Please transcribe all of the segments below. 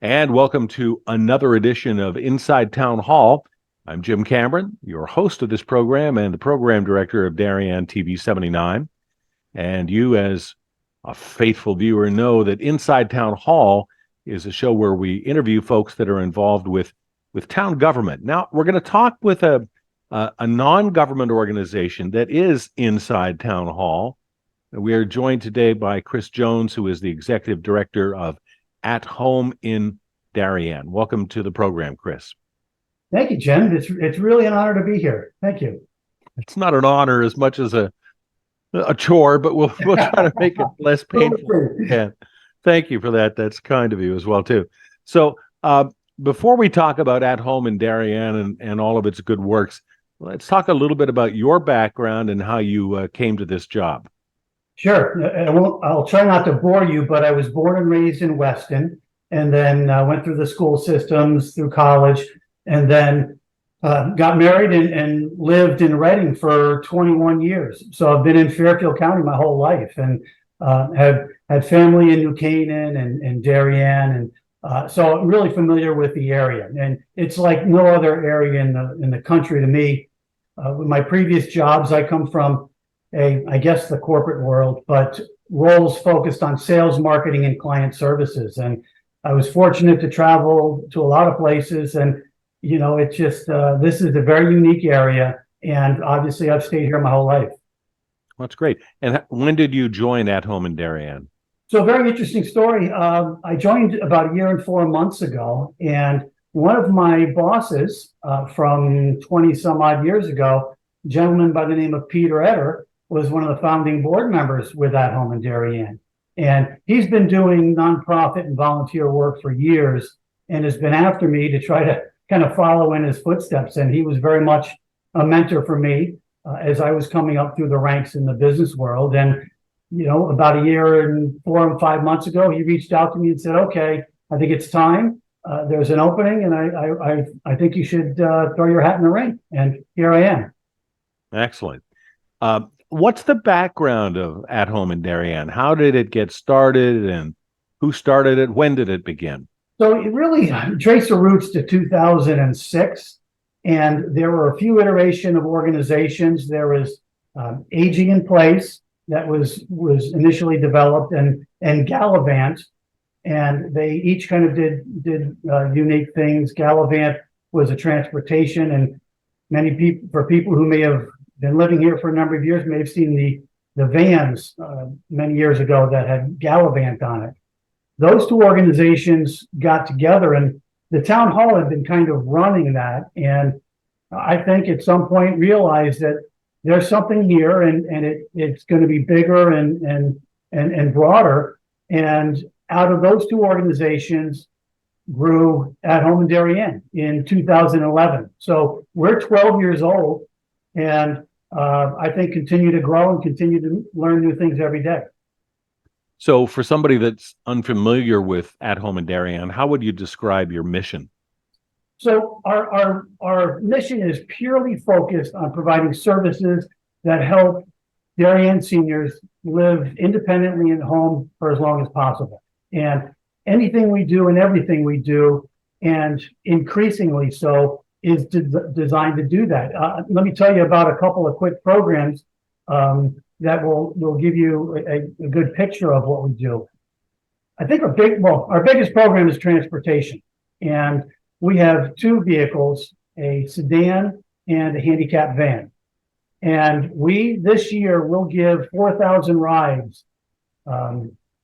And welcome to another edition of Inside Town Hall. I'm Jim Cameron, your host of this program and the program director of Darien TV 79. And you, as a faithful viewer, know that Inside Town Hall is a show where we interview folks that are involved with town government. Now, we're going to talk with a non-government organization that is inside Town Hall. We are joined today by Chris Jones, who is the executive director of At Home in Darien. Welcome to the program, Chris. Thank you, Jim. It's really an honor to be here. Thank you. It's not an honor as much as a chore, but we'll try to make it less painful. Yeah, thank you for that. That's kind of you as well too. So before we talk about At Home in Darien and all of its good works, let's talk a little bit about your background and how you came to this job. Sure. I'll try not to bore you, but I was born and raised in Weston, and then went through the school systems, through college, and then got married and lived in Reading for 21 years. So I've been in Fairfield County my whole life, and have had family in New Canaan and Darien, and so I'm really familiar with the area. And it's like no other area in the country to me. With my previous jobs, I come from I guess the corporate world, but roles focused on sales, marketing, and client services. And I was fortunate to travel to a lot of places, and it's just this is a very unique area, and obviously I've stayed here my whole life. That's great. And when did you join At Home in Darien? So, very interesting story. I joined about a year and 4 months ago, and one of my bosses from 20 some odd years ago, a gentleman by the name of Peter Etter, was one of the founding board members with At Home in Darien. And he's been doing nonprofit and volunteer work for years, and has been after me to try to kind of follow in his footsteps. And he was very much a mentor for me as I was coming up through the ranks in the business world. And, about a year and 4 and 5 months ago, he reached out to me and said, okay, I think it's time. There's an opening, and I think you should throw your hat in the ring. And here I am. Excellent. What's the background of At Home in Darien? How did it get started, and who started it? When did it begin? So it really traced the roots to 2006, and there were a few iteration of organizations. There was Aging in Place that was initially developed, and Gallivant, and they each kind of did unique things. Gallivant was a transportation, and for people who may have been living here for a number of years, may have seen the vans many years ago that had Gallivant on it. Those two organizations got together, and the town hall had been kind of running that. And I think at some point realized that there's something here, and it's going to be bigger and broader. And out of those two organizations grew At Home in Darien in 2011. So we're 12 years old, and I think continue to grow and continue to learn new things every day. So for somebody that's unfamiliar with At Home in Darien, how would you describe your mission? So our mission is purely focused on providing services that help Darien seniors live independently at home for as long as possible. And anything we do and everything we do, and increasingly so, is designed to do that. Let me tell you about a couple of quick programs that will give you a good picture of what we do. I think our biggest program is transportation, and we have two vehicles, a sedan and a handicap van. And this year will give 4,000 rides,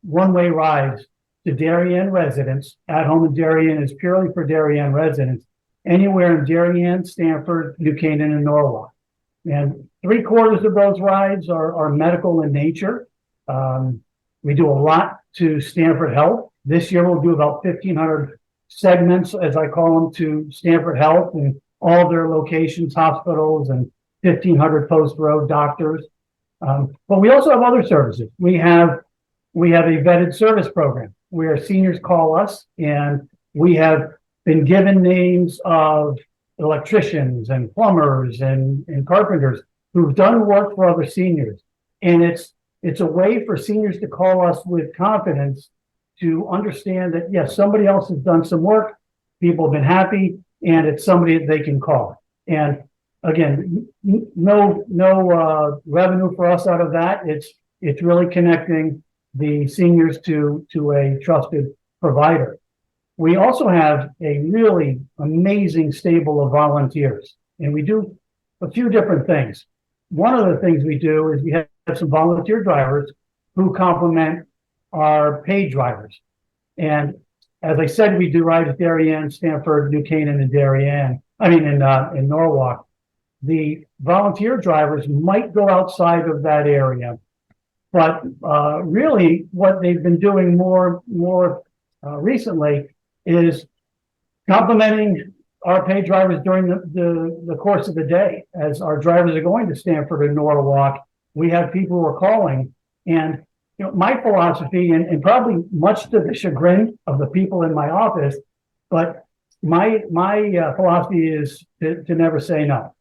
one-way rides to Darien residents. At Home in Darien is purely for Darien residents, anywhere in Darien, Stamford, New Canaan, and Norwalk. And 3/4 of those rides are medical in nature. We do a lot to Stamford Health. This year we'll do about 1,500 segments, as I call them, to Stamford Health and all their locations, hospitals, and 1,500 post road doctors. But we also have other services. We have a vetted service program where seniors call us, and we have been given names of electricians and plumbers and carpenters who've done work for other seniors. And it's a way for seniors to call us with confidence to understand that, yes, somebody else has done some work, people have been happy, and it's somebody that they can call. And again, no revenue for us out of that. It's really connecting the seniors to a trusted provider. We also have a really amazing stable of volunteers, and we do a few different things. One of the things we do is we have some volunteer drivers who complement our paid drivers. And as I said, we do rides at Darien, Stanford, New Canaan, and in Norwalk. The volunteer drivers might go outside of that area, but really what they've been doing more recently is complementing our paid drivers during the course of the day. As our drivers are going to Stanford and Norwalk, we have people who are calling. And my philosophy, and probably much to the chagrin of the people in my office, but my philosophy is to never say no.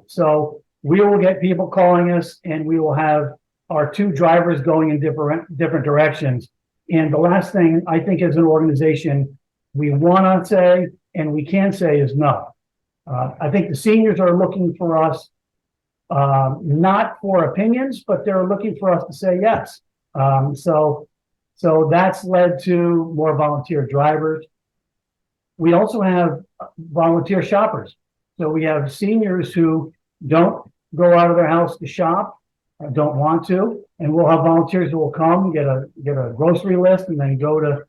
So we will get people calling us, and we will have our two drivers going in different directions. And the last thing I think as an organization we want to say and we can say is no. I think the seniors are looking for us, not for opinions, but they're looking for us to say yes. So that's led to more volunteer drivers. We also have volunteer shoppers. So we have seniors who don't go out of their house to shop, don't want to, and we'll have volunteers who will come, get a grocery list, and then go to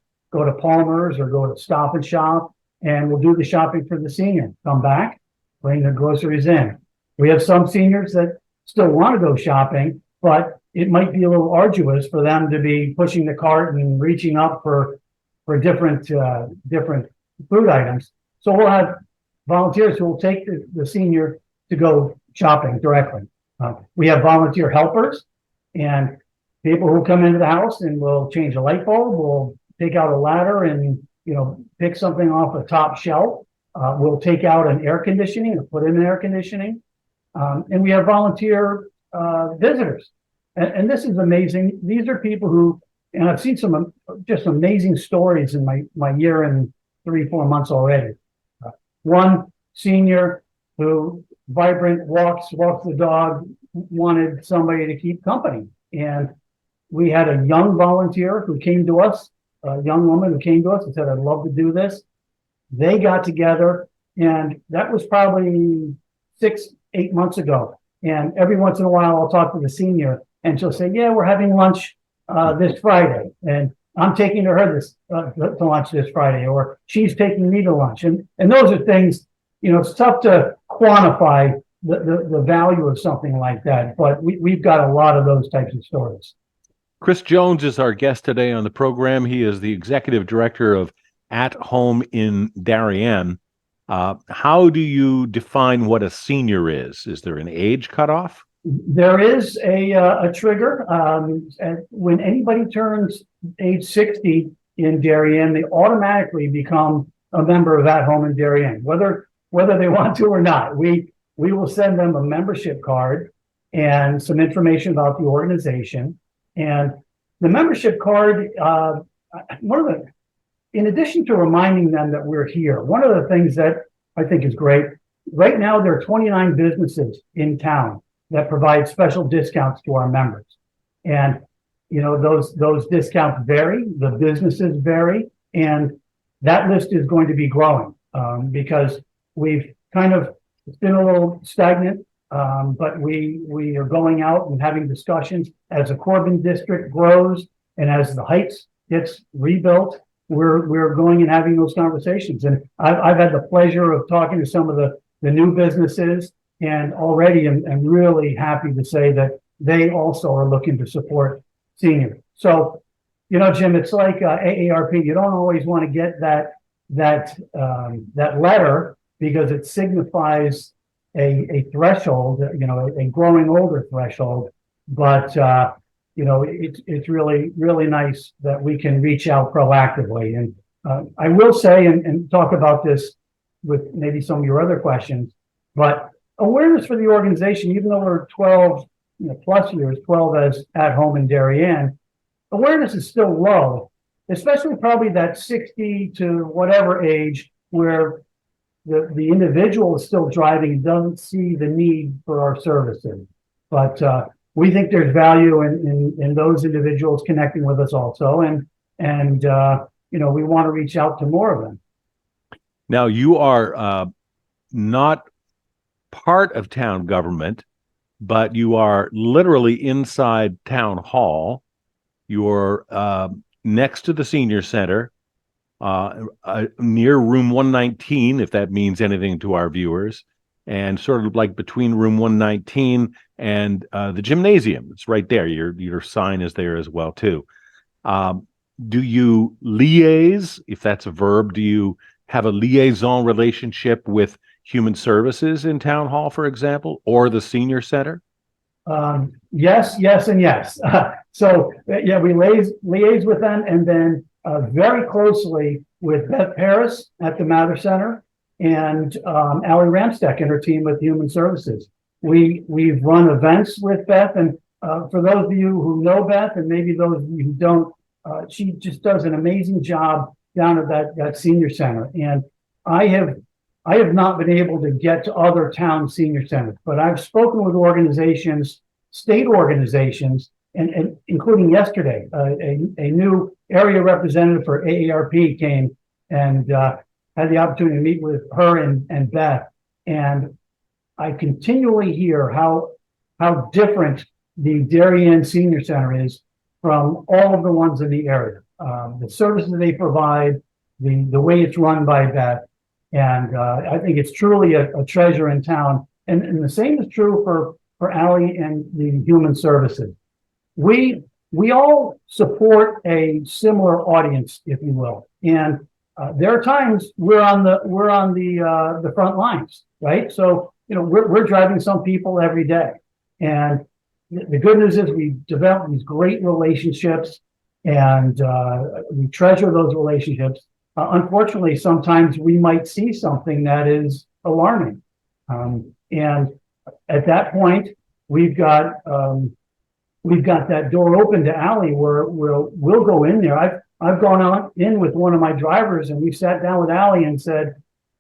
Palmer's or go to Stop and Shop, and we'll do the shopping for the senior. Come back, bring their groceries in. We have some seniors that still want to go shopping, but it might be a little arduous for them to be pushing the cart and reaching up for different food items. So we'll have volunteers who will take the senior to go shopping directly. We have volunteer helpers and people who come into the house and will change a light bulb, will take out a ladder and pick something off a top shelf. We'll take out an air conditioning and put in an air conditioning. And we have volunteer visitors. And this is amazing. These are people who, and I've seen some just amazing stories in my year and 3-4 months already. One senior who vibrant, walks the dog, wanted somebody to keep company. And we had a young volunteer who came to us, a young woman who came to us and said, I'd love to do this. They got together, and that was probably 6-8 months ago. And every once in a while, I'll talk to the senior, and she'll say, yeah, we're having lunch this Friday. And I'm taking her to lunch this Friday, or she's taking me to lunch. And those are things, it's tough to quantify the value of something like that, but we've got a lot of those types of stories. Chris Jones is our guest today on the program. He is the executive director of At Home in Darien. How do you define what a senior is? Is there an age cutoff? There is a trigger. When anybody turns age 60 in Darien, they automatically become a member of At Home in Darien, whether they want to or not. We will send them a membership card and some information about the organization. And the membership card, in addition to reminding them that we're here, one of the things that I think is great, right now there are 29 businesses in town that provide special discounts to our members. And, those discounts vary, the businesses vary, and that list is going to be growing because we've it's been a little stagnant, but we are going out and having discussions as the Corbin district grows and as the Heights gets rebuilt. We're going and having those conversations. And I've had the pleasure of talking to some of the new businesses, and already I'm really happy to say that they also are looking to support seniors. So, Jim, it's like AARP. You don't always want to get that letter because it signifies a threshold, a growing older threshold. But it's really, really nice that we can reach out proactively. And I will say, and talk about this with maybe some of your other questions, but awareness for the organization, even though we're 12 plus years, 12 as At Home in Darien, awareness is still low especially probably that 60 to whatever age where the individual is still driving and doesn't see the need for our services. But we think there's value in those individuals connecting with us also. And we want to reach out to more of them. Now, you are not part of town government, but you are literally inside town hall. You're next to the senior center, near room 119, if that means anything to our viewers, and sort of like between room 119 and the gymnasium. It's right there. Your sign is there as well too. Do you liaise, if that's a verb? Do you have a liaison relationship with human services in town hall, for example, or the senior center? Yes, yes, and yes. Yeah, we liaise with them, and then very closely with Beth Paris at the Mather Center and Allie Ramsteck and her team with Human Services. We've run events with Beth, and for those of you who know Beth, and maybe those of you who don't, she just does an amazing job down at that senior center. And I have not been able to get to other town senior centers, but I've spoken with organizations, state organizations, and including yesterday, a new area representative for AARP came and had the opportunity to meet with her and Beth. And I continually hear how different the Darien Senior Center is from all of the ones in the area. The services they provide, the way it's run by Beth. And I think it's truly a treasure in town. And the same is true for Allie and the Human Services. We all support a similar audience, if you will. And there are times we're on the front lines, right? So we're driving some people every day. And the good news is we develop these great relationships, and we treasure those relationships. Unfortunately, sometimes we might see something that is alarming. And at that point, we've got that door open to Allie where we'll go in there. I've gone in with one of my drivers, and we've sat down with Allie and said,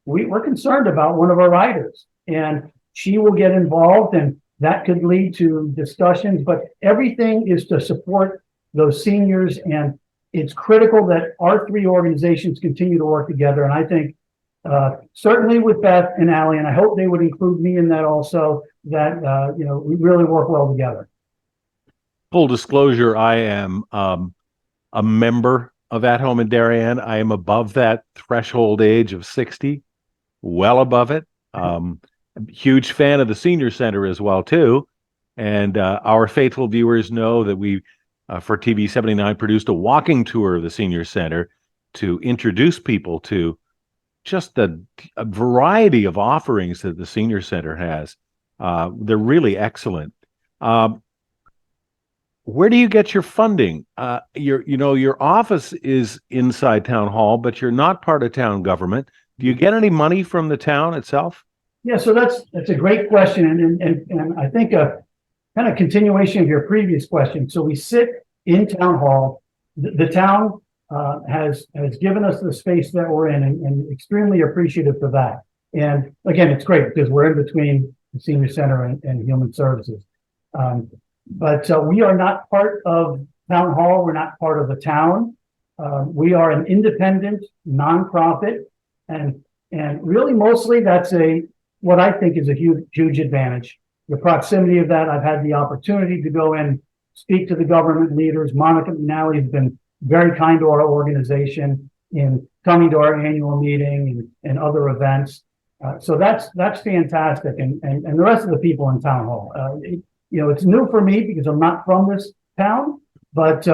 we're concerned about one of our riders, and she will get involved, and that could lead to discussions, but everything is to support those seniors. And it's critical that our three organizations continue to work together. And I think certainly with Beth and Allie, and I hope they would include me in that also, that we really work well together. Full disclosure, I am a member of At Home in Darien. I am above that threshold age of 60, well above it. Huge fan of the senior center as well too. And our faithful viewers know that we for TV 79 produced a walking tour of the senior center to introduce people to just a variety of offerings that the senior center has. They're really excellent. Where do you get your funding? Your office is inside town hall, but you're not part of town government. Do you get any money from the town itself? Yeah, so that's a great question, and I think a kind of continuation of your previous question. So we sit in town hall. The town has given us the space that we're in, and extremely appreciative for that. And again, it's great because we're in between the senior center and human services. But we are not part of town hall. We're not part of the town. We are an independent nonprofit, and really mostly that's what I think is a huge advantage. The proximity of that, I've had the opportunity to go and speak to the government leaders. Monica McNally has been very kind to our organization in coming to our annual meeting and other events. So that's fantastic. And the rest of the people in town hall, it's new for me because I'm not from this town, but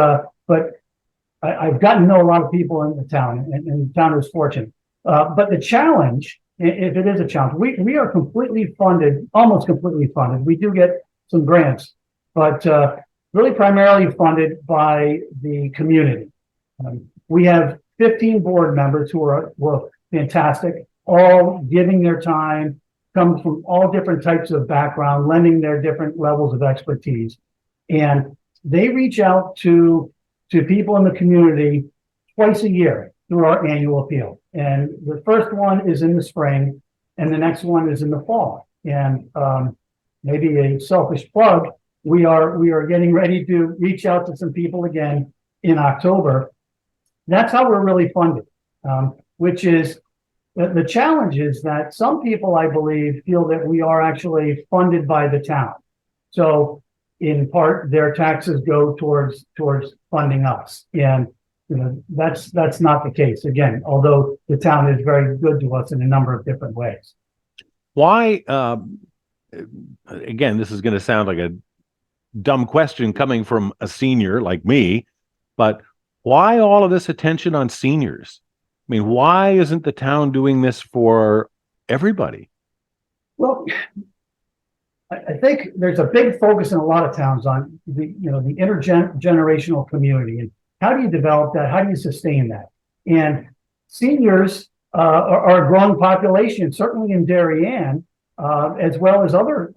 I've gotten to know a lot of people in the town, and the town is fortunate. But the challenge, if it is a challenge, we are completely funded, almost completely funded. We do get some grants, but really primarily funded by the community. We have 15 board members who are fantastic, all giving their time, come from all different types of background, lending their different levels of expertise. And they reach out to people in the community twice a year through our annual appeal. And the first one is in the spring, and the next one is in the fall. And maybe a selfish plug, we are getting ready to reach out to some people again in October. That's how we're really funded, which is the challenge is that some people, I believe, feel that we are actually funded by the town. So in part, their taxes go towards funding us. And that's not the case. Again, although the town is very good to us in a number of different ways. Why, again, this is going to sound like a dumb question coming from a senior like me, but why all of this attention on seniors? I mean, why isn't the town doing this for everybody? Well, I think there's a big focus in a lot of towns on the intergenerational community, and how do you develop that? How do you sustain that? And seniors are a growing population, certainly in Darien, as well as other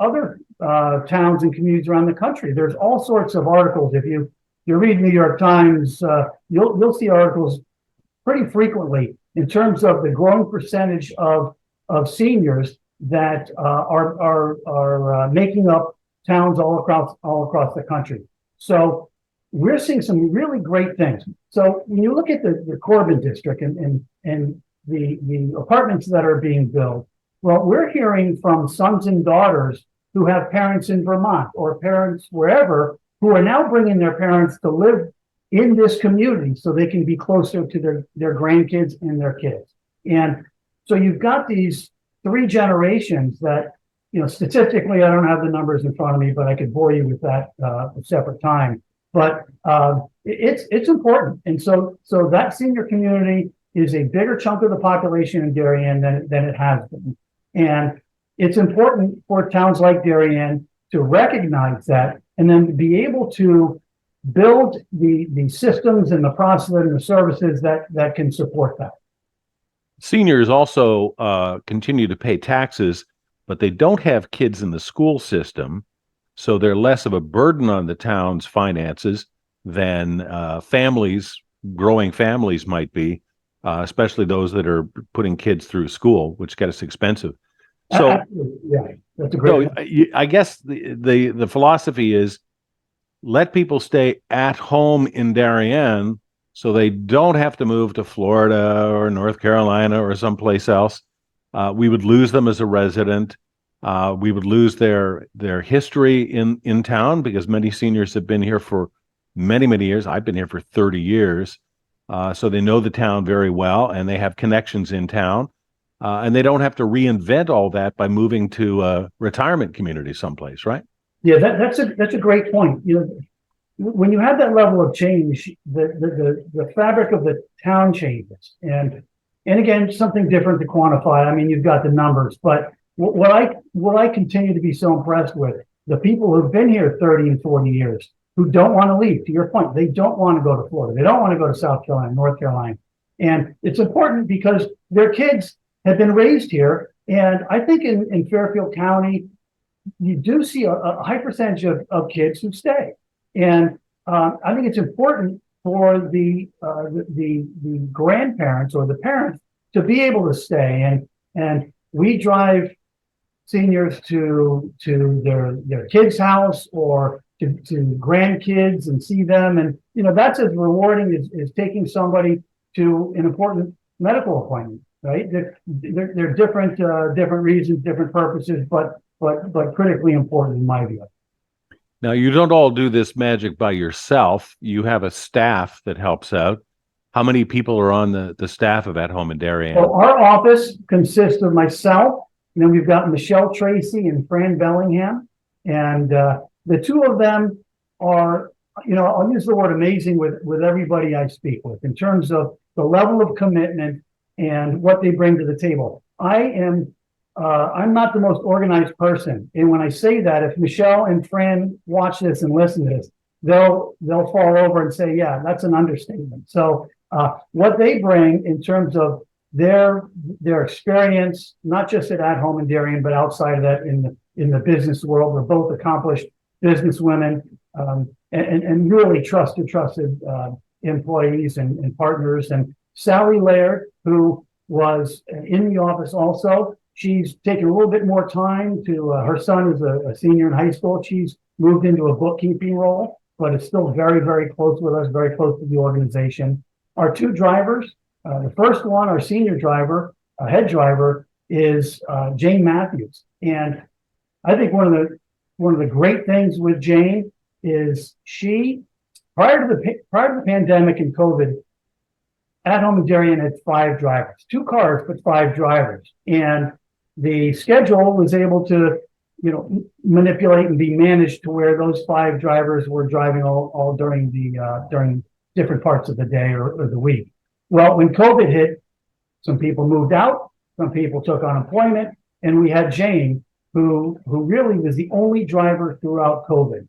towns and communities around the country. There's all sorts of articles. If you read New York Times, you'll see articles pretty frequently in terms of the growing percentage of seniors that are making up towns all across the country. So we're seeing some really great things. So when you look at the Corbin district and the apartments that are being built, well, we're hearing from sons and daughters who have parents in Vermont or parents wherever who are now bringing their parents to live in this community so they can be closer to their grandkids and their kids. And so you've got these three generations that, statistically, I don't have the numbers in front of me, but I could bore you with that a separate time. But it's important. And so that senior community is a bigger chunk of the population in Darien than it has been. And it's important for towns like Darien to recognize that and then to be able to build the systems and the process and the services that can support that. Seniors also continue to pay taxes, but they don't have kids in the school system, so they're less of a burden on the town's finances than growing families might be, especially those that are putting kids through school, which gets expensive. So, yeah, that's a great. So I guess the philosophy is let people stay at home in Darien so they don't have to move to Florida or North Carolina or someplace else. We would lose them as a resident. We would lose their history in town because many seniors have been here for many, many years. I've been here for 30 years. So they know the town very well and they have connections in town. And they don't have to reinvent all that by moving to a retirement community someplace, right? Yeah, that's a great point. When you have that level of change, the fabric of the town changes, and again, something different to quantify. I mean, you've got the numbers, but what I continue to be so impressed with the people who've been here 30 and 40 years who don't want to leave. To your point, they don't want to go to Florida, they don't want to go to South Carolina, North Carolina, and it's important because their kids have been raised here. And I think in Fairfield County, you do see a high percentage of kids who stay. And I think it's important for the grandparents or the parents to be able to stay. And we drive seniors to their kids' house or to grandkids and see them. And, that's as rewarding as taking somebody to an important medical appointment. Right? They're different reasons, different purposes, but critically important in my view. Now, you don't all do this magic by yourself. You have a staff that helps out. How many people are on the staff of At Home in Darien? So our office consists of myself, and then we've got Michelle Tracy and Fran Bellingham, and the two of them are, I'll use the word amazing with everybody I speak with in terms of the level of commitment and what they bring to the table. I'm not the most organized person. And when I say that, if Michelle and Fran watch this and listen to this, they'll fall over and say, yeah, that's an understatement. So what they bring in terms of their experience, not just at Home in Darien, but outside of that in the business world, we're both accomplished business women and really trusted employees and partners. And Sally Laird, who was in the office also, she's taken a little bit more time to, her son is a senior in high school. She's moved into a bookkeeping role, but is still very, very close with us, very close to the organization. Our two drivers, the first one, our senior driver, head driver, is Jane Matthews. And I think one of the great things with Jane is she, prior to the pandemic and COVID, At Home in Darien had 5 drivers, 2 cars, but 5 drivers. And the schedule was able to, manipulate and be managed to where those 5 drivers were driving all during during different parts of the day or the week. Well, when COVID hit, some people moved out, some people took unemployment, and we had Jane, who really was the only driver throughout COVID.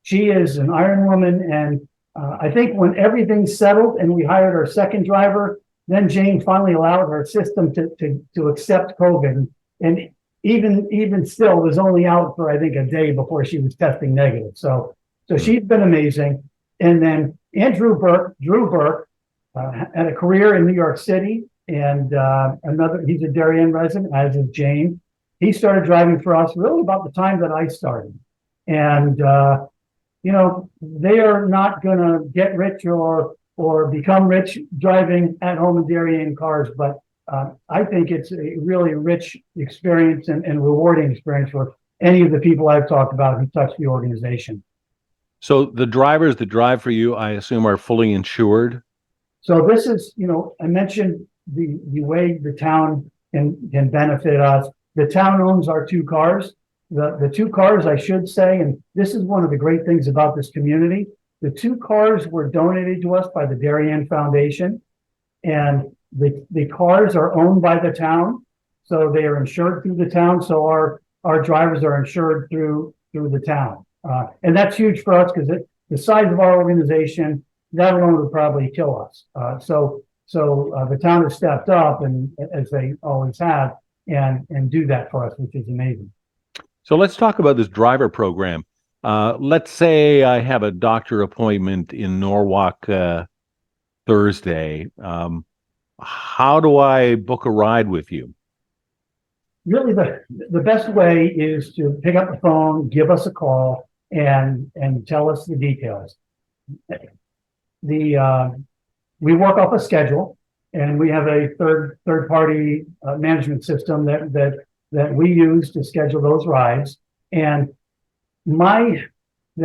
She is an Iron Woman, and I think when everything settled and we hired our second driver, then Jane finally allowed her system to accept COVID. And even still was only out for, I think, a day before she was testing negative. So she's been amazing. And then Drew Burke, had a career in New York City, and he's a Darien resident, as is Jane. He started driving for us really about the time that I started. And they are not going to get rich or become rich driving At Home in Darien cars, but I think it's a really rich experience and rewarding experience for any of the people I've talked about who touch the organization. So the drivers that drive for you, I assume, are fully insured? So this is, I mentioned the way the town can benefit us. The town owns our 2 cars. The 2 cars, I should say, and this is one of the great things about this community, the 2 cars were donated to us by the Darien Foundation, and the cars are owned by the town, so they are insured through the town. So our drivers are insured through the town, and that's huge for us because the size of our organization, that alone would probably kill us. So the town has stepped up, and as they always have, and do that for us, which is amazing. So let's talk about this driver program. Let's say I have a doctor appointment in Norwalk Thursday. How do I book a ride with you? Really, the best way is to pick up the phone, give us a call, and tell us the details. We work off a schedule, and we have a third party management system that we use to schedule those rides. And the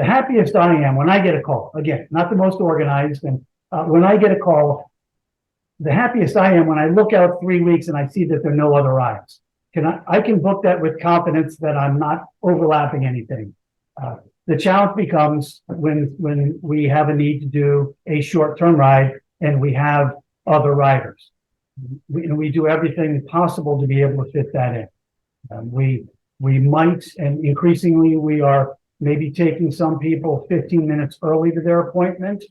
happiest I am when I get a call, again, not the most organized, and when I get a call, the happiest I am when I look out 3 weeks and I see that there are no other rides. I can book that with confidence that I'm not overlapping anything. The challenge becomes when we have a need to do a short-term ride and we have other riders. We do everything possible to be able to fit that in. We might, and increasingly we are maybe taking some people 15 minutes early to their appointment.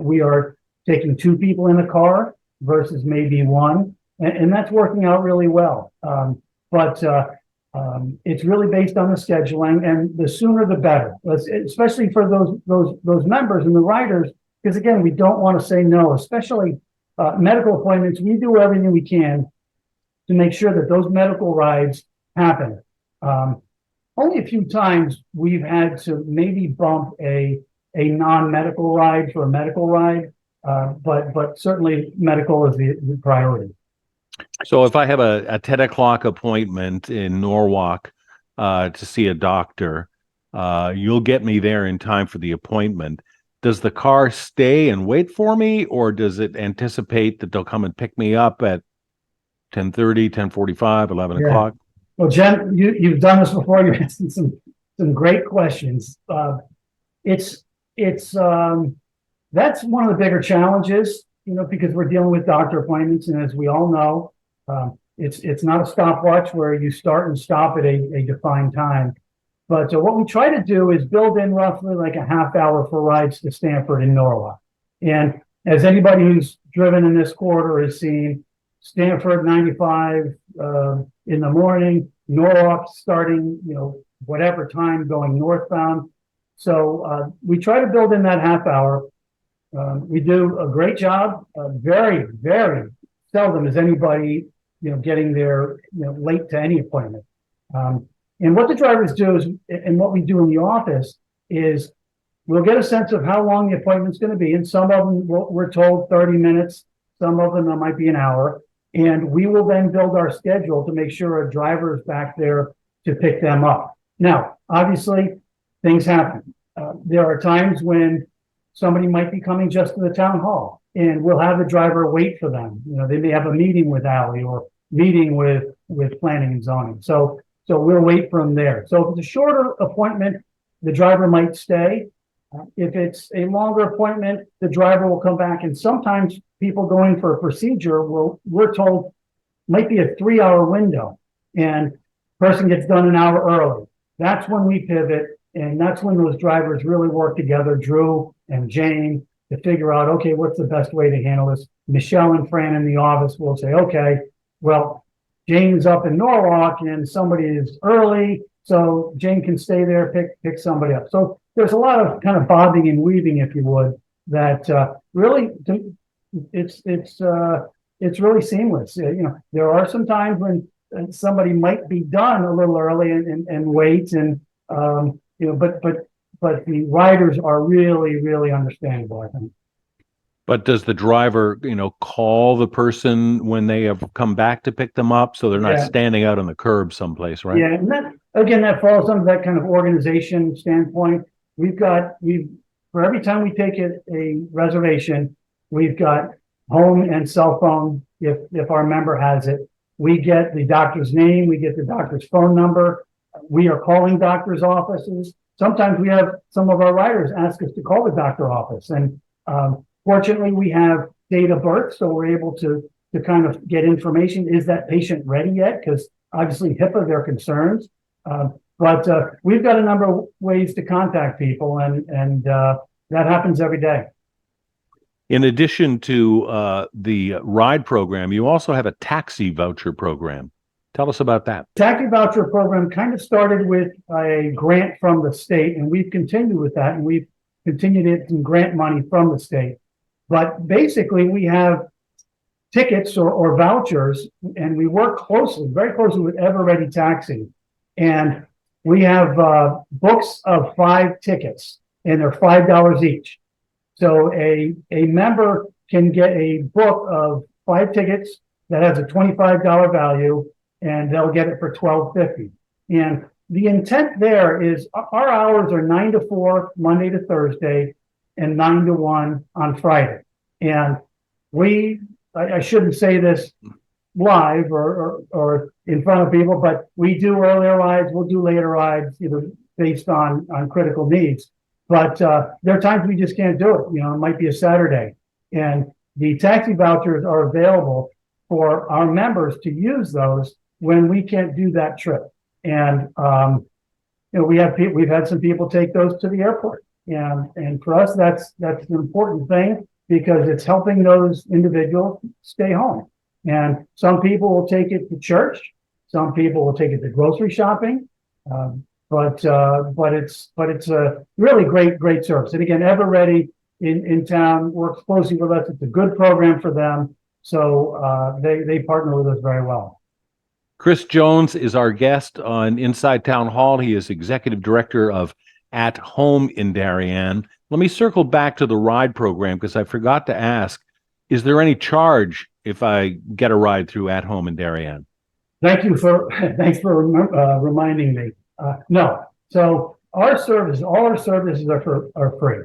We are taking 2 people in a car versus maybe 1, and that's working out really well. But it's really based on the scheduling, and the sooner the better, especially for those members and the riders, because again, we don't want to say no, especially medical appointments. We do everything we can to make sure that those medical rides happen. Only a few times we've had to maybe bump a non-medical ride for a medical ride, but certainly medical is the priority. So if I have a 10 o'clock appointment in Norwalk to see a doctor, you'll get me there in time for the appointment. Does the car stay and wait for me, or does it anticipate that they'll come and pick me up at 10:30, 10:45, 11 o'clock? Well, Jen, you've done this before. You're asking some great questions. That's one of the bigger challenges, because we're dealing with doctor appointments, and as we all know, it's not a stopwatch where you start and stop at a defined time. But what we try to do is build in roughly like a half hour for rides to Stamford and Norwalk. And as anybody who's driven in this corridor has seen, Stamford 95 in the morning, Norwalk starting, whatever time going northbound. So we try to build in that half hour. We do a great job. Very, very seldom is anybody, getting there, late to any appointment. And what the drivers do is, and what we do in the office is, we'll get a sense of how long the appointment's going to be. And some of them, we're told 30 minutes. Some of them, that might be an hour. And we will then build our schedule to make sure a driver is back there to pick them up. Now, obviously, things happen. There are times when somebody might be coming just to the town hall, and we'll have the driver wait for them. They may have a meeting with Ally or meeting with planning and zoning. So we'll wait for them there. So if it's a shorter appointment, the driver might stay. If it's a longer appointment, the driver will come back. And sometimes people going for a procedure we're told might be a 3-hour window, and person gets done an hour early. That's when we pivot, and that's when those drivers really work together, Drew and Jane, to figure out, okay, what's the best way to handle this? Michelle and Fran in the office will say, okay, well, Jane's up in Norwalk and somebody is early, so Jane can stay there, pick somebody up. So there's a lot of kind of bobbing and weaving, if you would, that really it's really seamless. There are some times when somebody might be done a little early and wait, and but the riders are really, really understandable, I think. But does the driver, call the person when they have come back to pick them up, so they're not standing out on the curb someplace, right? Yeah, and that falls under that kind of organization standpoint. For every time we take a reservation, we've got home and cell phone. If our member has it, we get the doctor's name, we get the doctor's phone number. We are calling doctor's offices. Sometimes we have some of our riders ask us to call the doctor office, and fortunately, we have date of birth, so we're able to kind of get information. Is that patient ready yet? Because obviously HIPAA, they're concerns. But we've got a number of ways to contact people, and that happens every day. In addition to the ride program, you also have a taxi voucher program. Tell us about that. Taxi voucher program kind of started with a grant from the state, and we've continued with that, and we've continued it in grant money from the state. But basically, we have tickets or vouchers, and we work very closely with Ever Ready Taxi. And we have books of 5 tickets, and they're $5 each. So a member can get a book of 5 tickets that has a $25 value, and they'll get it for $12.50. And the intent there is our hours are 9 to 4, Monday to Thursday, and 9 to 1 on Friday. And I shouldn't say this live or in front of people, but we do earlier rides, we'll do later rides, based on critical needs. But there are times we just can't do it. It might be a Saturday. And the taxi vouchers are available for our members to use those when we can't do that trip. And we've had some people take those to the airport, and for us that's an important thing, because it's helping those individuals stay home. And some people will take it to church, some people will take it to grocery shopping, but it's a really great service. And again, Ever Ready in town works closely with us. It's a good program for them, so they partner with us very well. Chris Jones is our guest on Inside Town Hall. He is Executive Director of At Home in Darien. Let me circle back to the ride program, because I forgot to ask, is there any charge if I get a ride through At Home in Darien? Thanks for reminding me. No. So all our services are free.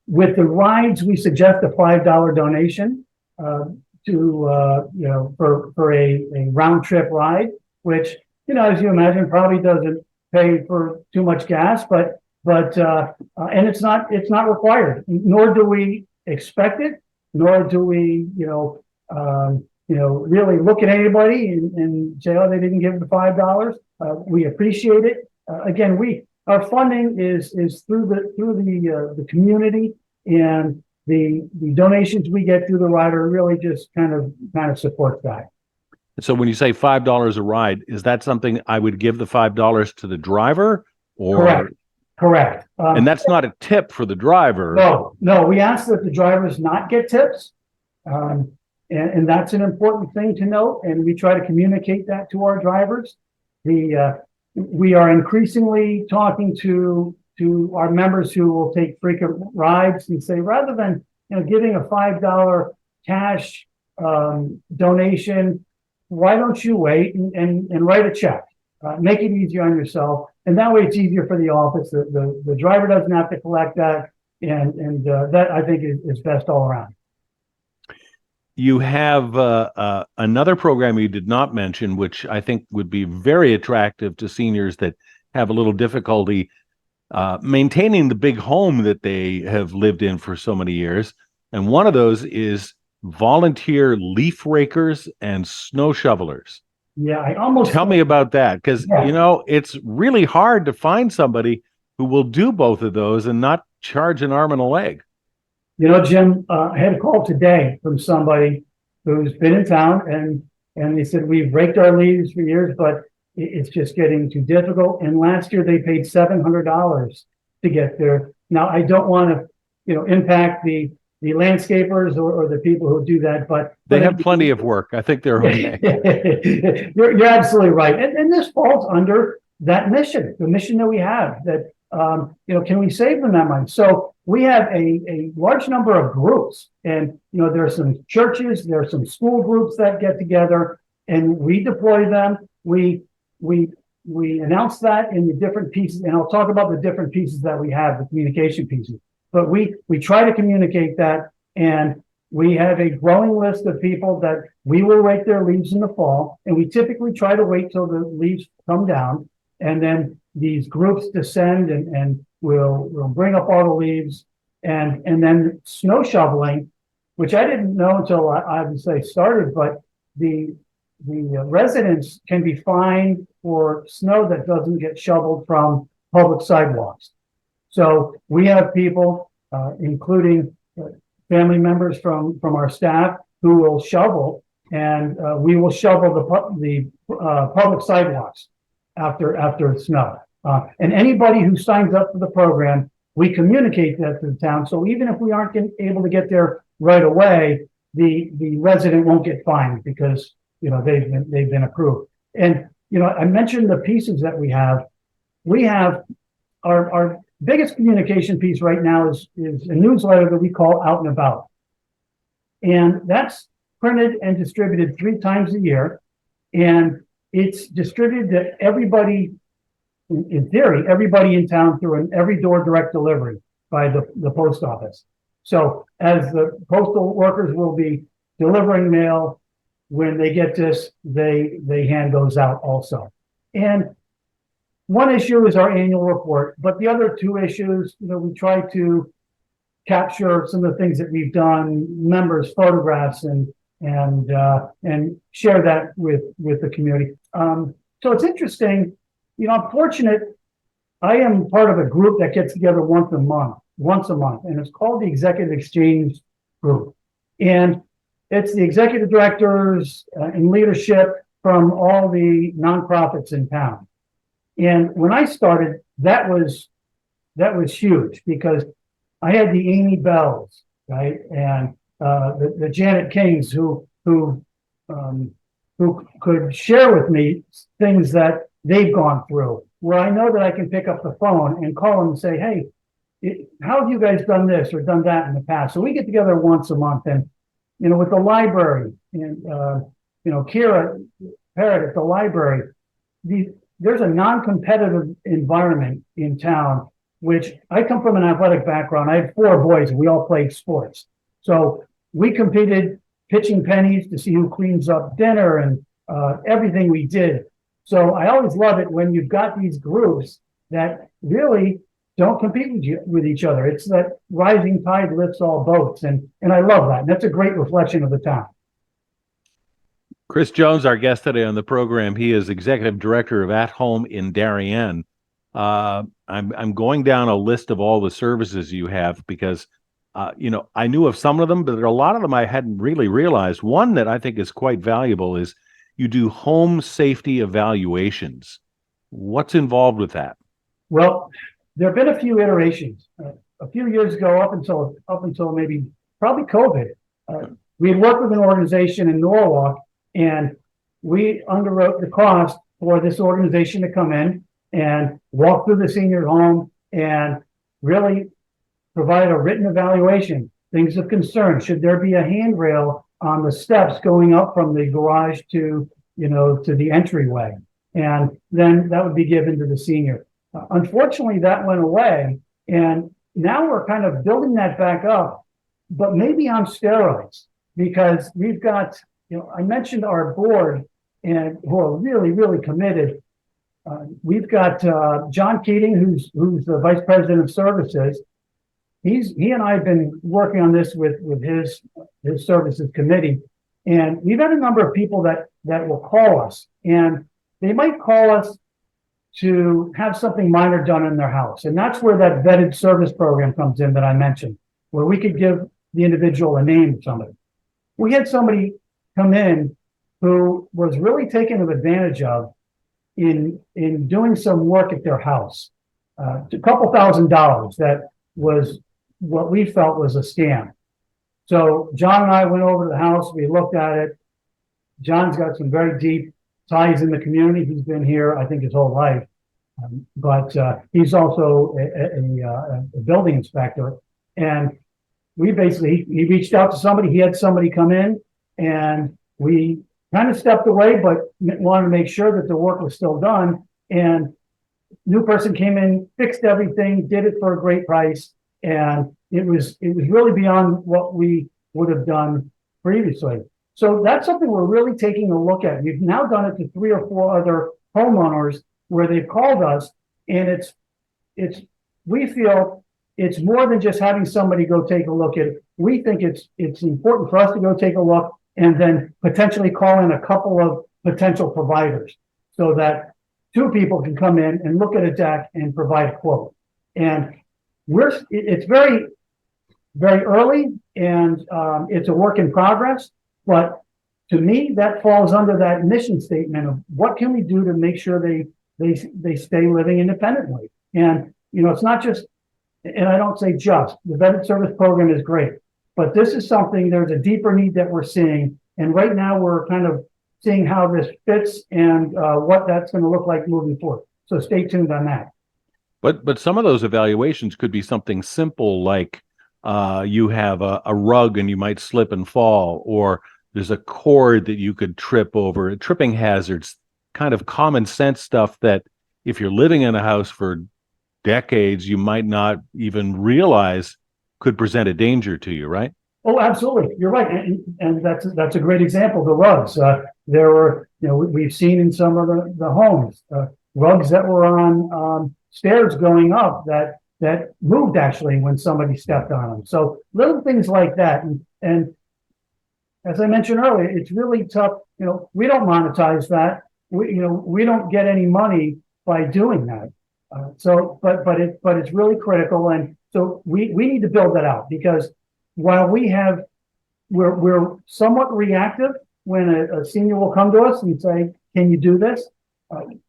With the rides, we suggest a $5 donation for a round trip ride, which, as you imagine, probably doesn't pay for too much gas, but and it's not required, nor do we expect it, nor do we really look at anybody and say, oh, they didn't give the $5. We appreciate it. Again, our funding is through the community, and the donations we get through the rider really just kind of supports that. So when you say $5 a ride, is that something I would give the $5 to the driver, or? Correct. Correct. And that's not a tip for the driver. No, we ask that the drivers not get tips. Um, and that's an important thing to note. And we try to communicate that to our drivers. We are increasingly talking to our members who will take frequent rides and say, rather than, giving a $5 cash donation, why don't you wait and write a check? Make it easier on yourself, and that way it's easier for the office. The driver doesn't have to collect that, and that I think is best all around. You have another program you did not mention, which I think would be very attractive to seniors that have a little difficulty maintaining the big home that they have lived in for so many years. And one of those is volunteer leaf rakers and snow shovelers. Yeah, I almost tell me about that, because it's really hard to find somebody who will do both of those and not charge an arm and a leg. Jim, I had a call today from somebody who's been in town, and they said, we've raked our leaves for years, but it's just getting too difficult. And last year they paid $700 to get there. Now, I don't want to, impact the landscapers or the people who do that, but they have plenty of work. I think they're okay. You're absolutely right. And this falls under that mission, the mission that we have, that, can we save them that money? So we have a large number of groups, and, there are some churches, there are some school groups that get together, and we deploy them. We announce that in the different pieces, and I'll talk about the different pieces that we have, the communication pieces. But we try to communicate that, and we have a growing list of people that we will rake their leaves in the fall, and we typically try to wait till the leaves come down, and then these groups descend and we'll bring up all the leaves, and then snow shoveling, which I didn't know until I obviously started, but the residents can be fined for snow that doesn't get shoveled from public sidewalks. So we have people, including family members from our staff, who will shovel, and we will shovel the public sidewalks after snow. And anybody who signs up for the program, we communicate that to the town. So even if we aren't able to get there right away, the resident won't get fined because they've been approved. And I mentioned the pieces that we have. We have our biggest communication piece right now is a newsletter that we call Out and About. And that's printed and distributed 3 times a year. And it's distributed to everybody, in theory, everybody in town through an every door direct delivery by the post office. So as the postal workers will be delivering mail, when they get this, they hand those out also. And one issue is our annual report, but the other 2 issues, we try to capture some of the things that we've done, members' photographs, and share that with the community. So it's interesting. I'm fortunate. I am part of a group that gets together once a month, and it's called the Executive Exchange Group. And it's the executive directors and leadership from all the nonprofits in town. And when I started, that was huge, because I had the Amy Bells, right, and the Janet Kings who could share with me things that they've gone through, where I know that I can pick up the phone and call them and say, hey, how have you guys done this or done that in the past? So we get together once a month, and with the library, and Kira Parrott at the library, there's a non-competitive environment in town, which I come from an athletic background. I have 4 boys, and we all played sports. So we competed pitching pennies to see who cleans up dinner, and everything we did. So I always love it when you've got these groups that really don't compete with each other. It's that rising tide lifts all boats, and I love that. And that's a great reflection of the town. Chris Jones, our guest today on the program, he is executive director of At Home in Darien. I'm going down a list of all the services you have, because I knew of some of them, but there are a lot of them I hadn't really realized. One that I think is quite valuable is you do home safety evaluations. What's involved with that? Well, there have been a few iterations. A few years ago, up until maybe probably COVID, we had worked with an organization in Norwalk, and we underwrote the cost for this organization to come in and walk through the senior home and really provide a written evaluation, things of concern. Should there be a handrail on the steps going up from the garage to the entryway? And then that would be given to the senior. Unfortunately, that went away, and now we're kind of building that back up, but maybe on steroids, because we've got, I mentioned our board and who are really, really committed. We've got John Keating, who's the vice president of services. He and I have been working on this with his services committee, and we've had a number of people that will call us, and they might call us to have something minor done in their house. And that's where that vetted service program comes in that I mentioned, where we could give the individual a name of somebody. We had somebody come in who was really taken advantage of in doing some work at their house. A couple $1,000 that was what we felt was a scam. So John and I went over to the house, we looked at it. John's got some very deep ties in the community. He's been here, I think, his whole life. But he's also a building inspector. And we basically, he reached out to somebody. He had somebody come in, and we kind of stepped away, but wanted to make sure that the work was still done. And new person came in, fixed everything, did it for a great price. And it was really beyond what we would have done previously. So that's something we're really taking a look at. We've now done it to 3 or 4 other homeowners where they've called us, and we feel it's more than just having somebody go take a look at it. We think it's important for us to go take a look and then potentially call in a couple of potential providers so that 2 people can come in and look at a deck and provide a quote. And it's very, very early, and it's a work in progress. But to me, that falls under that mission statement of what can we do to make sure they stay living independently. And it's not just, and I don't say just, the vetted service program is great, but this is something, there's a deeper need that we're seeing. And right now we're kind of seeing how this fits and what that's going to look like moving forward. So stay tuned on that. But some of those evaluations could be something simple, like you have a rug and you might slip and fall, or there's a cord that you could trip over, tripping hazards, kind of common sense stuff that if you're living in a house for decades, you might not even realize could present a danger to you, right? Oh, absolutely. You're right. And that's a great example, the rugs. There were, we've seen in some of the homes, rugs that were on stairs going up that moved actually when somebody stepped on them. So little things like that. And as I mentioned earlier, it's really tough. We don't monetize that. We don't get any money by doing that. But it's really critical. And so we need to build that out, because while we're somewhat reactive when a senior will come to us and say, can you do this?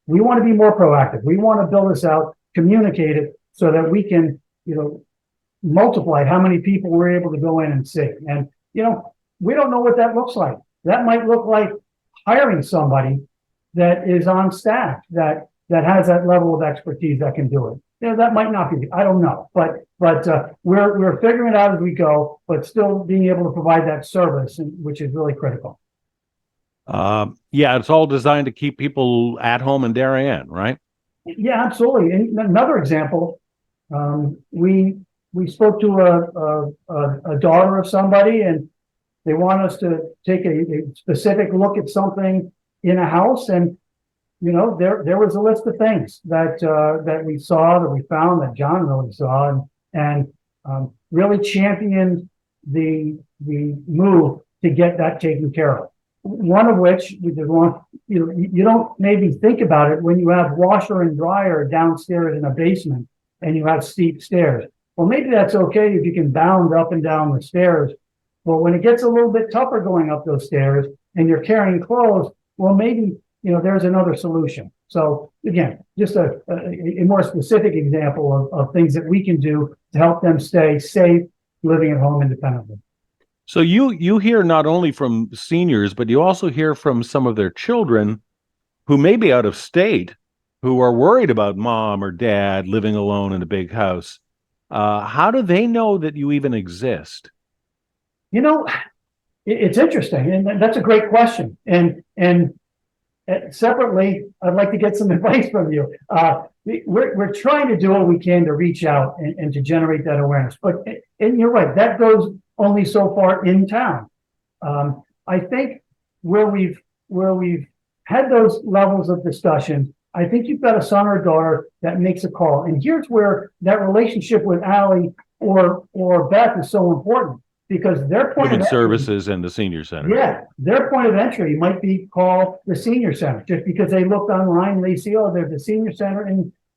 We want to be more proactive. We want to build this out, communicate it so that we can, multiply how many people we're able to go in and see. And, we don't know what that looks like. That might look like hiring somebody that is on staff that has that level of expertise that can do it. That might not be, I don't know, but we're figuring it out as we go, but still being able to provide that service, which is really critical. Yeah, it's all designed to keep people at home in Darien, right? Yeah, absolutely. And another example, we spoke to a daughter of somebody, and they want us to take a specific look at something in a house, and there was a list of things that we saw, that we found, that John really saw, and really championed the move to get that taken care of. One of which, you don't maybe think about it when you have washer and dryer downstairs in a basement and you have steep stairs. Well, maybe that's okay if you can bound up and down the stairs. But when it gets a little bit tougher going up those stairs and you're carrying clothes, well, maybe there's another solution. So again, just a more specific example of things that we can do to help them stay safe, living at home independently. So you hear not only from seniors, but you also hear from some of their children who may be out of state, who are worried about mom or dad living alone in a big house. How do they know that you even exist? You know, it's interesting, and that's a great question. And separately, I'd like to get some advice from you. We're trying to do what we can to reach out and to generate that awareness. But and you're right, that goes only so far in town. I think where we've had those levels of discussion, I think you've got a son or daughter that makes a call, and here's where that relationship with Allie or Beth is so important, because their point Human of Services and the Senior Center. yeah, their point of entry might be call the Senior Center, just because they looked online and they see, oh, there's a Senior Center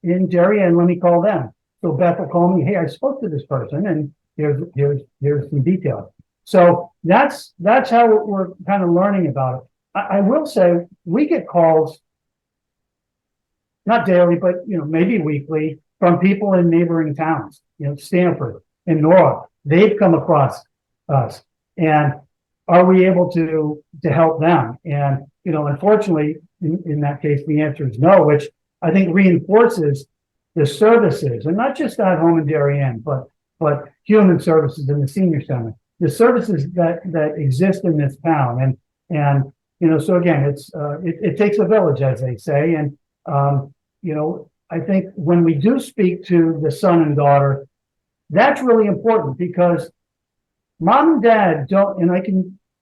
in Darien, let me call them. So Beth will call me, hey, I spoke to this person, and here's some details. So that's how we're kind of learning about it. I will say we get calls, not daily, but maybe weekly, from people in neighboring towns, Stanford and North. They've come across us, and are we able to help them? And unfortunately, in that case, the answer is no, which I think reinforces the services, and not just at home in Darien, but human services in the Senior Center, the services that exist in this town. And so again, it takes a village, as they say. And I think when we do speak to the son and daughter, that's really important, because mom and dad don't, and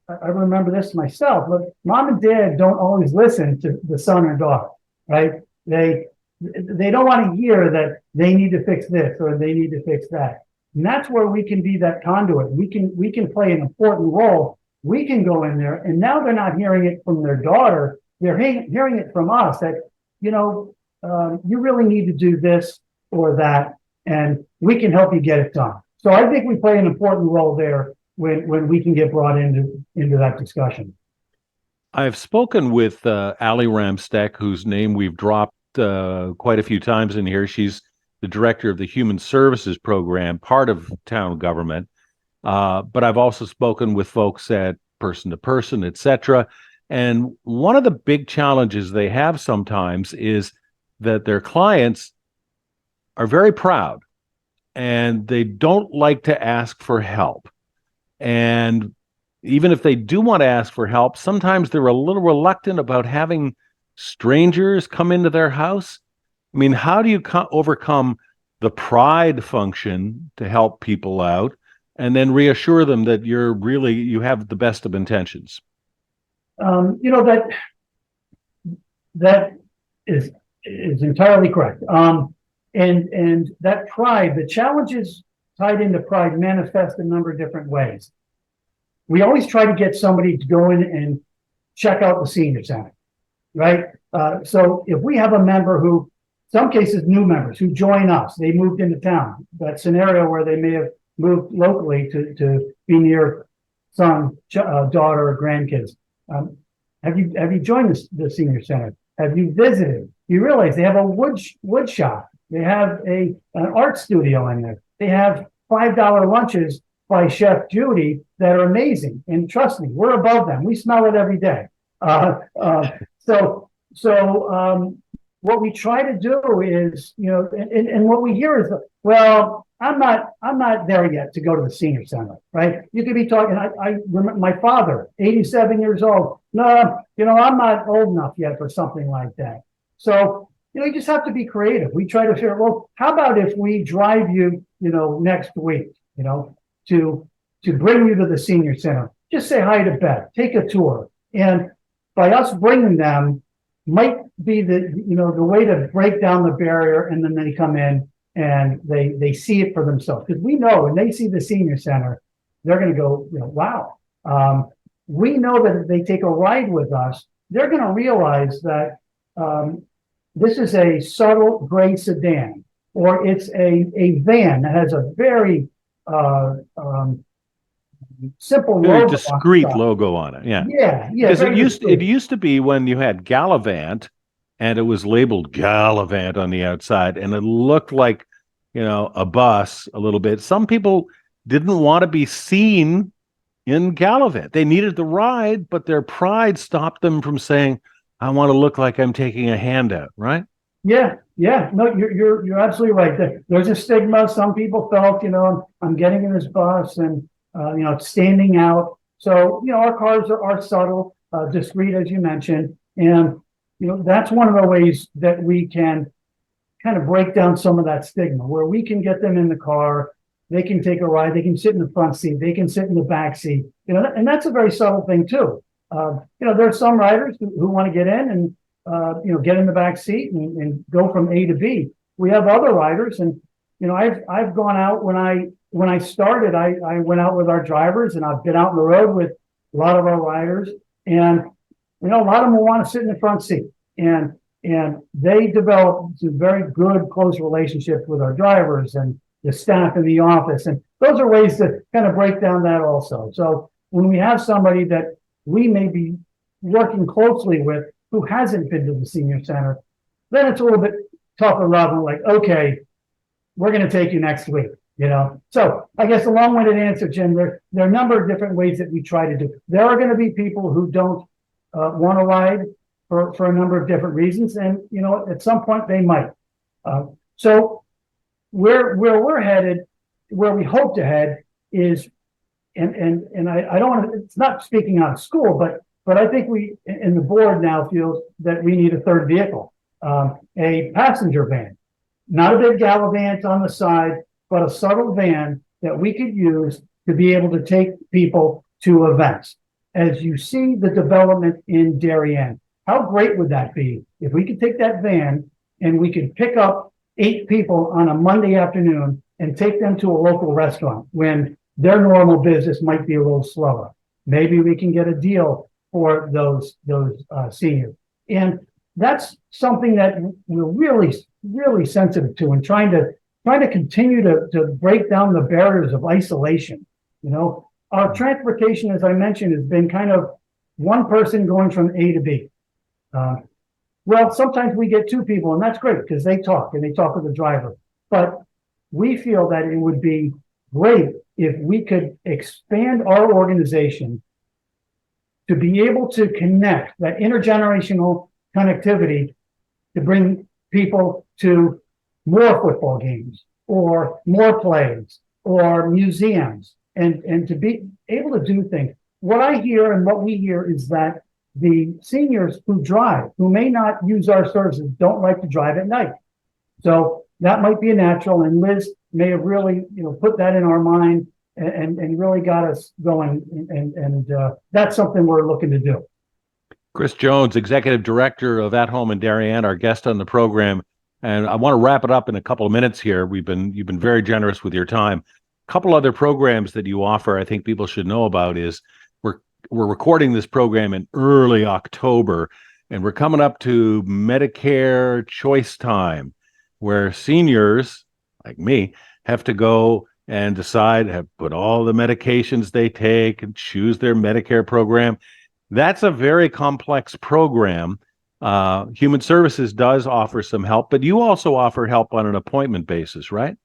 I remember this myself, but mom and dad don't always listen to the son or daughter, right? They don't want to hear that they need to fix this or they need to fix that. And that's where we can be that conduit. We can play an important role. We can go in there, and now they're not hearing it from their daughter. They're hearing it from us that, you really need to do this or that, and we can help you get it done. So I think we play an important role there when we can get brought into that discussion. I've spoken with Allie Ramstek, whose name we've dropped quite a few times in here. She's the director of the Human Services Program, part of town government. But I've also spoken with folks at Person to Person, et cetera. And one of the big challenges they have sometimes is that their clients are very proud and they don't like to ask for help. And even if they do want to ask for help, sometimes they're a little reluctant about having strangers come into their house. I mean, how do you overcome the pride function to help people out and then reassure them that you have the best of intentions? That is entirely correct. And that pride, the challenges tied into pride manifest a number of different ways. We always try to get somebody to go in and check out the Senior Center, right? So if we have a member who, some cases new members who join us, they moved into town, that scenario where they may have moved locally to be near son, daughter, or grandkids. Have you joined the Senior Center? Have you visited? You realize they have a wood shop. They have an art studio in there. They have $5 lunches by Chef Judy that are amazing. And trust me, we're above them. We smell it every day. So what we try to do is, and what we hear is, well, I'm not there yet to go to the Senior Center, right? You could be talking. I remember my father, 87 years old. No, I'm not old enough yet for something like that. So, you just have to be creative. We try to figure, well, how about if we drive you, next week, to bring you to the Senior Center? Just say hi to Beth, take a tour, and by us bringing them might be the way to break down the barrier, and then they come in and they see it for themselves. Because we know when they see the Senior Center, they're going to go, wow. We know that if they take a ride with us, they're going to realize that this is a subtle gray sedan, or it's a van that has a very simple Very logo on the discreet side. logo on it. Yeah. Yeah, Because very it discreet. used to be when you had Gallivant and it was labeled Gallivant on the outside and it looked like, a bus a little bit. Some people didn't want to be seen in Gallivant. They needed the ride, but their pride stopped them from saying, I want to look like I'm taking a handout, right? Yeah, yeah. No, you're absolutely right. There's a stigma. Some people felt, I'm getting in this bus and it's standing out. So, our cars are subtle, discreet, as you mentioned, and that's one of the ways that we can kind of break down some of that stigma, where we can get them in the car, they can take a ride, they can sit in the front seat, they can sit in the back seat, and that's a very subtle thing too. There are some riders who want to get in and get in the back seat and go from A to B. We have other riders, and I've gone out when I started, I went out with our drivers, and I've been out on the road with a lot of our riders, and a lot of them will want to sit in the front seat, and they develop some very good close relationships with our drivers and the staff in the office, and those are ways to kind of break down that also. So when we have somebody that we may be working closely with who hasn't been to the senior center, then it's a little bit tougher love and like, okay, we're going to take you next week, So I guess a long-winded answer, Jim, there are a number of different ways that we try to do. There are going to be people who don't want to ride for a number of different reasons, and at some point they might. So where we're headed, where we hope to head is, and I don't want to. It's not speaking out of school, but I think we in the board now feels that we need a third vehicle, a passenger van, not a big Gallivant on the side, but a subtle van that we could use to be able to take people to events. As you see the development in Darien, how great would that be if we could take that van and we could pick up 8 people on a Monday afternoon and take them to a local restaurant when their normal business might be a little slower. Maybe we can get a deal for those seniors. And that's something that we're really, really sensitive to, and trying to continue to break down the barriers of isolation. Our transportation, as I mentioned, has been kind of one person going from A to B. Well, sometimes we get 2 people, and that's great because they talk with the driver. But we feel that it would be great if we could expand our organization to be able to connect that intergenerational connectivity to bring people to more football games or more plays or museums and to be able to do things. What I hear and what we hear is that the seniors who drive, who may not use our services, don't like to drive at night. So that might be a natural, and Liz may have really, put that in our mind and really got us going. And that's something we're looking to do. Chris Jones, Executive Director of At Home in Darien, our guest on the program. And I want to wrap it up in a couple of minutes here. You've been very generous with your time. A couple other programs that you offer, I think people should know about is we're recording this program in early October, and we're coming up to Medicare Choice Time, where seniors like me have to go and put all the medications they take and choose their Medicare program. That's a very complex program. Human Services does offer some help, but you also offer help on an appointment basis, right?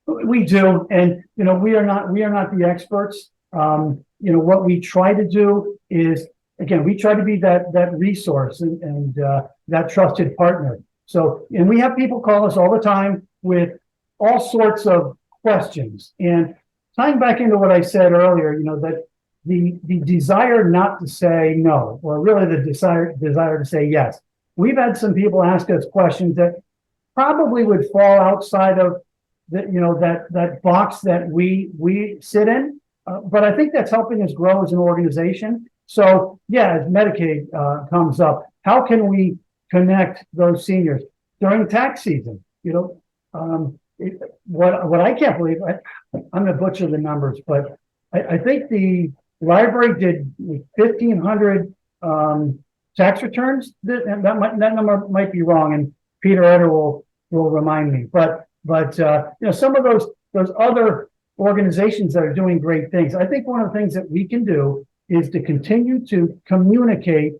We do, and we are not the experts. What we try to do is, again, we try to be that resource and that trusted partner. So, and we have people call us all the time with all sorts of questions. And tying back into what I said earlier, that the desire not to say no, or really the desire to say yes. We've had some people ask us questions that probably would fall outside of that box that we sit in. But I think that's helping us grow as an organization. So yeah, as Medicaid comes up, how can we connect those seniors during tax season? What I can't believe, I'm going to butcher the numbers, but I think the library did 1,500 tax returns. That number might be wrong, and Peter Eder will remind me. But some of those other organizations that are doing great things. I think one of the things that we can do is to continue to communicate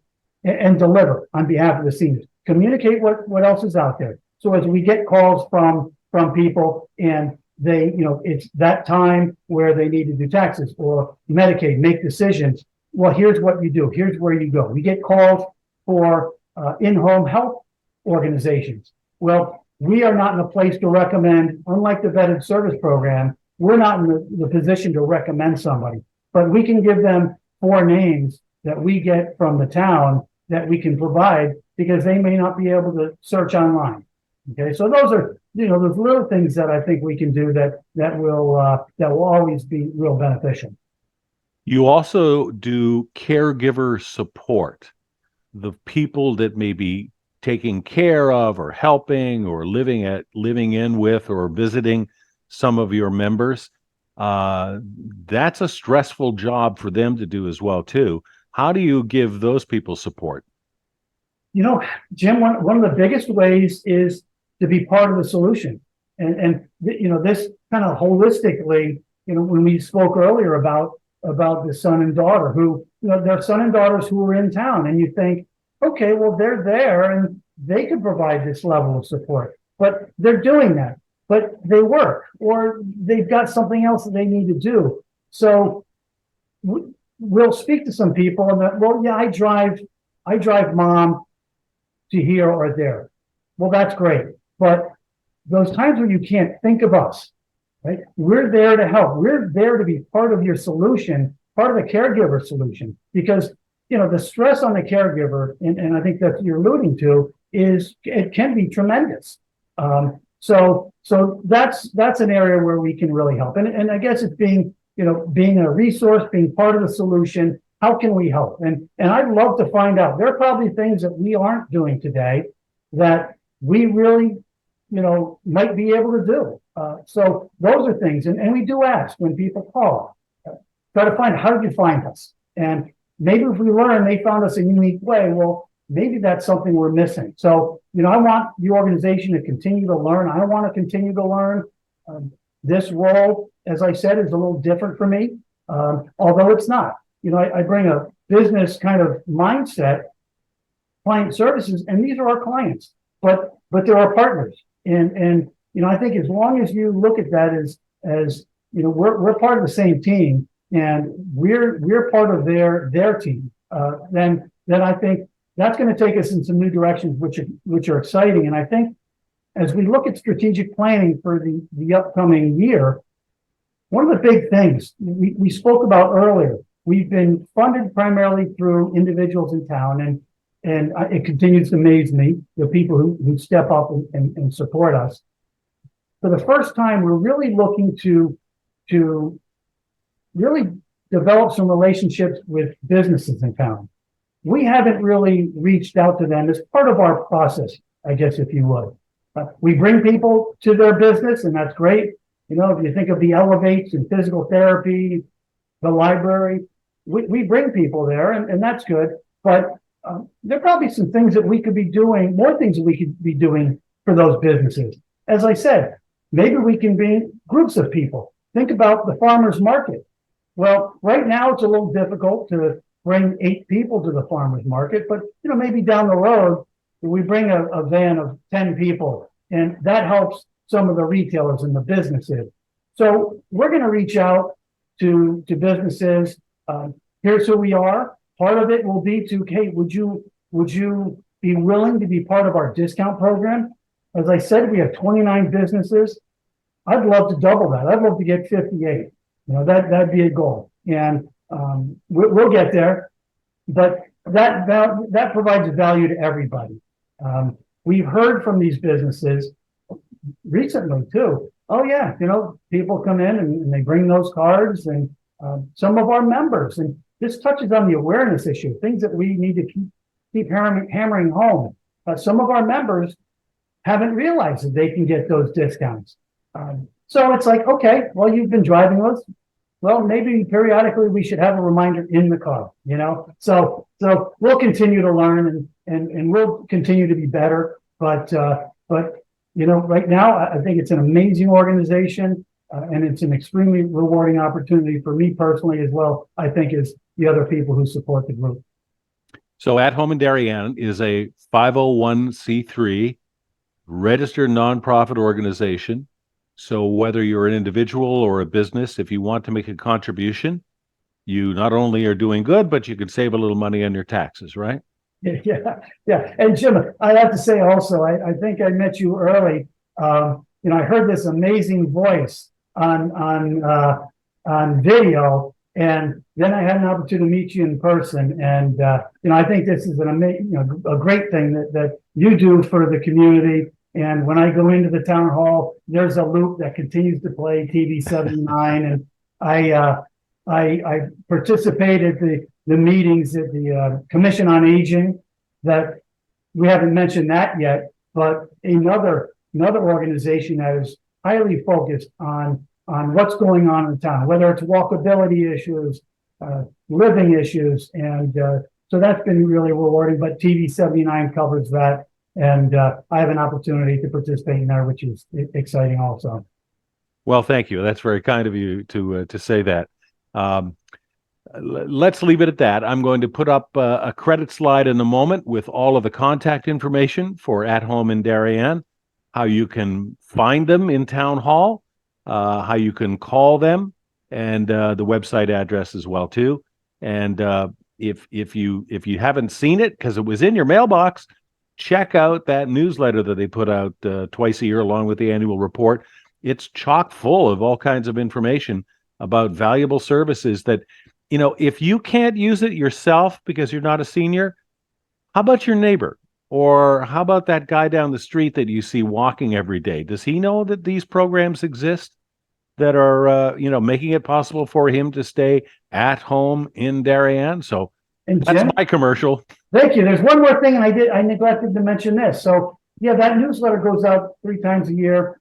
and deliver on behalf of the seniors. Communicate what else is out there. So as we get calls from people and they, it's that time where they need to do taxes or Medicaid, make decisions. Well, here's what you do. Here's where you go. We get calls for in-home health organizations. Well, we are not in a place to recommend, unlike the vetted service program, we're not in the position to recommend somebody, but we can give them 4 names that we get from the town that we can provide because they may not be able to search online. Okay, so those are, those little things that I think we can do that will always be real beneficial. You also do caregiver support, the people that may be taking care of or helping or living in with or visiting some of your members. That's a stressful job for them to do as well too. How do you give those people support? Jim, one of the biggest ways is to be part of the solution. And this kind of holistically, when we spoke earlier about the son and daughter who, their son and daughters who are in town, and you think, okay, well, they're there and they could provide this level of support, but they're doing that, but they work or they've got something else that they need to do. So we'll speak to some people and that, well, yeah, I drive mom to here or there. Well, that's great. But those times when you can't think of us, right? We're there to help. We're there to be part of your solution, part of the caregiver solution, because, the stress on the caregiver, and I think that you're alluding to, is it can be tremendous. So that's an area where we can really help. And I guess it's being a resource, being part of the solution. How can we help? And I'd love to find out. There are probably things that we aren't doing today that we really, might be able to do. So those are things. And we do ask when people call, try to find, how did you find us? And maybe if we learn they found us a unique way, well, maybe that's something we're missing. So, I want the organization to continue to learn. I want to continue to learn. This role, as I said, is a little different for me, although it's not. I bring a business kind of mindset, client services, and these are our clients, but they're our partners. And I think as long as you look at that as we're part of the same team and we're part of their team, then I think that's going to take us in some new directions, which are exciting. And I think as we look at strategic planning for the upcoming year, one of the big things we spoke about earlier, we've been funded primarily through individuals in town, and it continues to amaze me, the people who step up and support us. For the first time, we're really looking to really develop some relationships with businesses in town. We haven't really reached out to them as part of our process, I guess, if you would. We bring people to their business, and that's great. If you think of the Elevates and physical therapy, the library, we bring people there, and that's good. But there are probably some things that we could be doing, more things that we could be doing for those businesses. As I said, maybe we can be groups of people. Think about the farmers market. Well, right now it's a little difficult to bring 8 people to the farmers market, but maybe down the road we bring a van of 10 people, and that helps some of the retailers and the businesses. So we're going to reach out to businesses. Here's who we are. Part of it will be to, hey, would you be willing to be part of our discount program? As I said, we have 29 businesses. I'd love to double that. I'd love to get 58. That'd be a goal, and we'll get there. But that provides value to everybody. We've heard from these businesses recently too. Oh yeah, people come in and they bring those cards, and some of our members, and this touches on the awareness issue, things that we need to keep hammering home. Some of our members haven't realized that they can get those discounts. So it's like, okay, well, you've been driving us. Well, maybe periodically we should have a reminder in the car, So we'll continue to learn and we'll continue to be better. But right now, I think it's an amazing organization. And it's an extremely rewarding opportunity for me personally as well, I think, as the other people who support the group. So At Home in Darien is a 501c3 registered nonprofit organization. So whether you're an individual or a business, if you want to make a contribution, you not only are doing good, but you can save a little money on your taxes, right? Yeah. And Jim, I have to say also, I think I met you early. I heard this amazing voice on video, and then I had an opportunity to meet you in person. And I think this is an amazing, a great thing that you do for the community. And when I go into the town hall, there's a loop that continues to play TV 79, and I participated the meetings at the Commission on Aging. That we haven't mentioned that yet, but another organization that is highly focused on what's going on in the town, whether it's walkability issues, living issues, and so that's been really rewarding. But TV 79 covers that, and I have an opportunity to participate in there, which is exciting also. Well, thank you. That's very kind of you to say that. Let's leave it at that. I'm going to put up a credit slide in a moment with all of the contact information for At Home in Darien, how you can find them in Town Hall, how you can call them, and the website address as well too. And if you haven't seen it because it was in your mailbox, check out that newsletter that they put out twice a year along with the annual report. It's chock full of all kinds of information about valuable services that, if you can't use it yourself because you're not a senior, how about your neighbor? Or how about that guy down the street that you see walking every day? Does he know that these programs exist that are, making it possible for him to stay at home in Darien? So And that's Jim, my commercial. thank you. There's one more thing, and I neglected to mention this. So yeah, that newsletter goes out 3 times a year,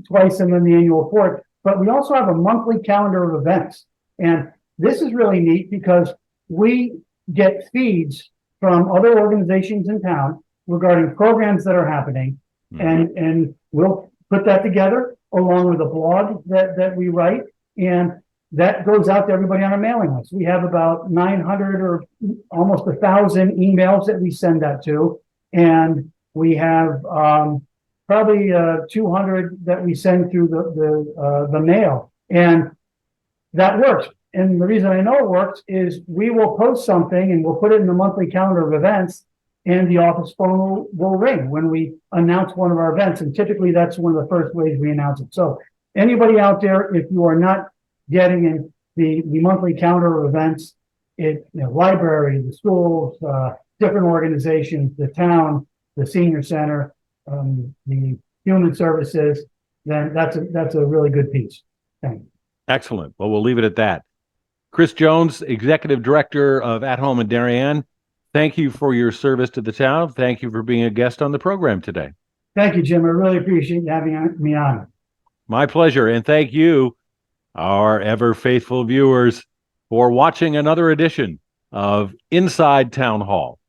twice, and then the annual report. But we also have a monthly calendar of events, and this is really neat because we get feeds from other organizations in town regarding programs that are happening, and we'll put that together along with a blog that we write, and that goes out to everybody on our mailing list. We have about 900 or almost 1,000 emails that we send that to, and we have probably 200 that we send through the mail, and that works. And the reason I know it works is we will post something and we'll put it in the monthly calendar of events, and the office phone will ring when we announce one of our events. And typically that's one of the first ways we announce it. So anybody out there, if you are not getting in the monthly calendar of events, library, the schools, different organizations, the town, the senior center, the human services, then that's a really good piece. Thank you. Excellent. Well, we'll leave it at that. Chris Jones, Executive Director of At Home in Darien, thank you for your service to the town. Thank you for being a guest on the program today. Thank you, Jim. I really appreciate having me on. My pleasure. And thank you, our ever faithful viewers, for watching another edition of Inside Town Hall.